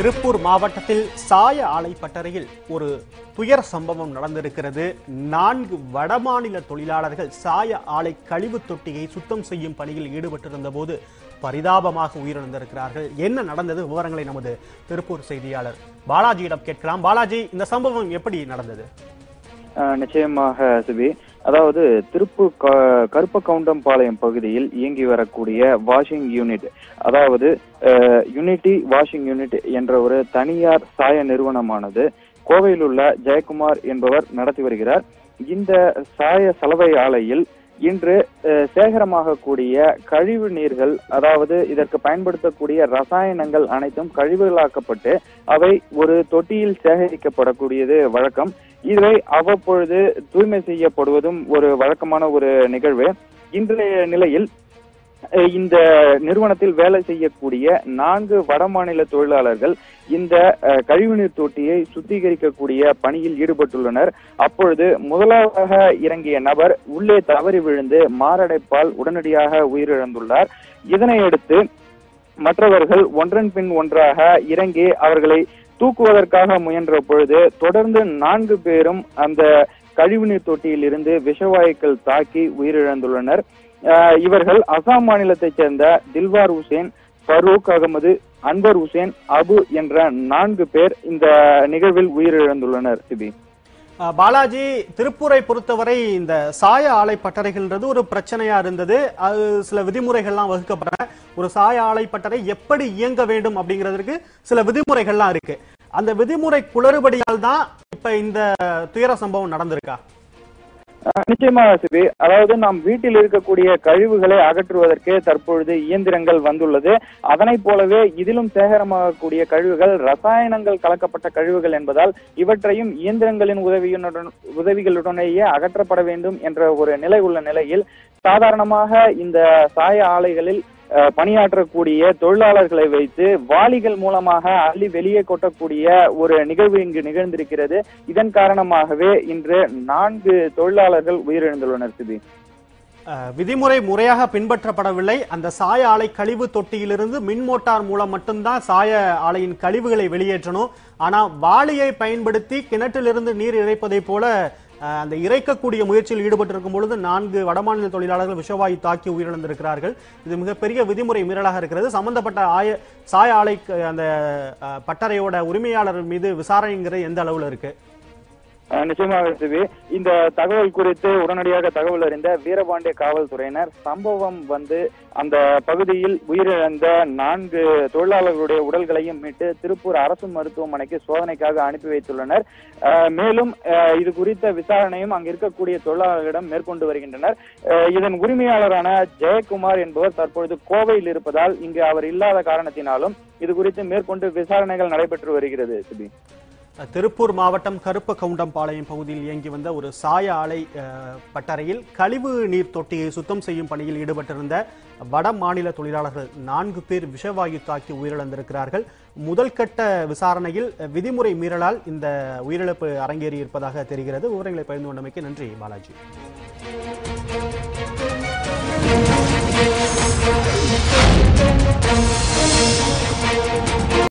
திருப்பூர் மாவட்டத்தில் சாய ஆலை பட்டறையில் ஒரு துயர சம்பவம் நடந்திருக்கிறது. 4 வடமாநில தொழிலாளர்கள் சாய ஆலை கழிவு தொட்டியை சுத்தம் செய்யும் பணியில் ஈடுபட்டிருந்த போது பரிதாபமாக உயிரிழந்திருக்கிறார்கள். என்ன நடந்தது? விவரங்களை நமது திருப்பூர் செய்தியாளர் பாலாஜியிடம் கேட்கலாம். பாலாஜி, இந்த சம்பவம் எப்படி நடந்தது? நிச்சயமாக சிபி, அதாவது திருப்பூர் கருப்பக்கவுண்டம்பாளையம் பகுதியில் இயங்கி வரக்கூடிய வாஷிங் யூனிட், அதாவது யூனிட்டி வாஷிங் யூனிட் என்ற ஒரு தனியார் சாய நிறுவனமானது கோவையில் உள்ள ஜெயக்குமார் என்பவர் நடத்தி வருகிறார். இந்த சாய சலவை ஆலையில் இன்று சேகரமாகக்கூடிய கழிவு நீர்கள், அதாவது இதற்கு பயன்படுத்தக்கூடிய ரசாயனங்கள் அனைத்தும் கழிவுகளாக்கப்பட்டு அவை ஒரு தொட்டியில் சேகரிக்கப்படக்கூடியது வழக்கம். இதை அவ்வப்பொழுது தூய்மை செய்யப்படுவதும் ஒரு வழக்கமான ஒரு நிகழ்வு. இன்றைய நிலையில் இந்த நிறுவனத்தில் வேலை செய்யக்கூடிய 4 வடமாநில தொழிலாளர்கள் இந்த கழிவுநீர் தொட்டியை சுத்திகரிக்கக்கூடிய பணியில் ஈடுபட்டுள்ளனர். அப்பொழுது முதலாவதாக இறங்கிய நபர் உள்ளே தவறி விழுந்து மாரடைப்பால் உடனடியாக உயிரிழந்துள்ளார். இதனையடுத்து மற்றவர்கள் ஒன்றன் பின் ஒன்றாக இறங்கி அவர்களை தூக்குவதற்காக முயன்ற பொழுது தொடர்ந்து 4 பேரும் அந்த கழிவுநீர் தொட்டியில் இருந்து விஷவாயுக்கள் தாக்கி உயிரிழந்துள்ளனர். இவர்கள் அசாம் மாநிலத்தைச் சேர்ந்த தில்வார் ஹுசேன், ஃபரூக் அகமது, அன்வர் ஹுசேன், அபு என்ற 4 பேர் இந்த நிகழ்வில் உயிரிழந்துள்ளனர். சிபி, பாலாஜி, திருப்பூரை பொறுத்தவரை இந்த சாய ஆலை பட்டறைகள்ன்றது ஒரு பிரச்சனையா இருந்தது. அது சில விதிமுறைகள்லாம் வகுக்கப்பட்ட ஒரு சாய ஆலை பட்டறை எப்படி இயங்க வேண்டும் அப்படிங்கிறதுக்கு சில விதிமுறைகள்லாம் இருக்கு. அந்த விதிமுறை குளறுபடியால் தான் இப்ப இந்த துயர சம்பவம் நடந்திருக்கா? நிச்சயமாக சிபி, அதாவது நாம் வீட்டில் இருக்கக்கூடிய கழிவுகளை அகற்றுவதற்கு தற்பொழுது இயந்திரங்கள் வந்துள்ளது. அதனை போலவே இதிலும் சேகரமாகக்கூடிய கழிவுகள் ரசாயனங்கள் கலக்கப்பட்ட கழிவுகள் என்பதால் இவற்றையும் இயந்திரங்களின் உதவிகளுடனேயே அகற்றப்பட வேண்டும் என்ற ஒரு நிலை உள்ள நிலையில் சாதாரணமாக இந்த சாய ஆலைகளில் பணியாற்றக்கூடிய தொழிலாளர்களை வைத்து வாளிகள் மூலமாக அள்ளி வெளியே கொட்டக்கூடிய ஒரு நிகழ்வு இங்கு நிகழ்ந்திருக்கிறது. இதன் காரணமாகவே இன்று 4 தொழிலாளர்கள் உயிரிழந்துள்ளனர். சிபி, விதிமுறை முறையாக பின்பற்றப்படவில்லை. அந்த சாய ஆலை கழிவு தொட்டியிலிருந்து மின் மோட்டார் மூலம் மட்டும்தான் சாய ஆலையின் கழிவுகளை வெளியேற்றணும். ஆனா வாளியை பயன்படுத்தி கிணற்றிலிருந்து நீர் இறைப்பதை போல அந்த இறைக்கக்கூடிய முயற்சியில் ஈடுபட்டிருக்கும் பொழுது 4 வடமாநில தொழிலாளர்கள் விஷவாயு தாக்கி உயிரிழந்திருக்கிறார்கள். இது மிகப்பெரிய விதிமுறை மீறலாக இருக்கிறது. சம்பந்தப்பட்ட சாய ஆலை அந்த பட்டறையோட உரிமையாளர் மீது விசாரணைங்கிறது எந்த அளவுல இருக்கு? நிச்சயமாக சிவி, இந்த தகவல் குறித்து உடனடியாக தகவல் அறிந்த வீரபாண்டிய காவல்துறையினர் சம்பவம் அந்த பகுதியில் உயிரிழந்த 4 தொழிலாளர்களுடைய உடல்களையும் மீட்டு திருப்பூர் அரசு மருத்துவமனைக்கு சோதனைக்காக அனுப்பி வைத்துள்ளனர். மேலும் இது குறித்த விசாரணையும் அங்கு இருக்கக்கூடிய தொழிலாளர்களிடம் மேற்கொண்டு வருகின்றனர். இதன் உரிமையாளரான ஜெயக்குமார் என்பவர் தற்பொழுது கோவையில் இருப்பதால் இங்கு அவர் இல்லாத காரணத்தினாலும் இது குறித்து மேற்கொண்டு விசாரணைகள் நடைபெற்று வருகிறது. சிபி, திருப்பூர் மாவட்டம் கருப்பக்கவுண்டம்பாளையம் பகுதியில் இயங்கி வந்த ஒரு சாய ஆலை பட்டறையில் கழிவு நீர் தொட்டியை சுத்தம் செய்யும் பணியில் ஈடுபட்டிருந்த வட மாநில தொழிலாளர்கள் 4 பேர் விஷவாயு தாக்கி உயிரிழந்திருக்கிறார்கள். முதல் கட்ட விசாரணையில் விதிமுறை மீறலால் இந்த உயிரிழப்பு அரங்கேறி இருப்பதாக தெரிகிறது. விவரங்களை பகிர்ந்து கொண்டமைக்கு நன்றி பாலாஜி.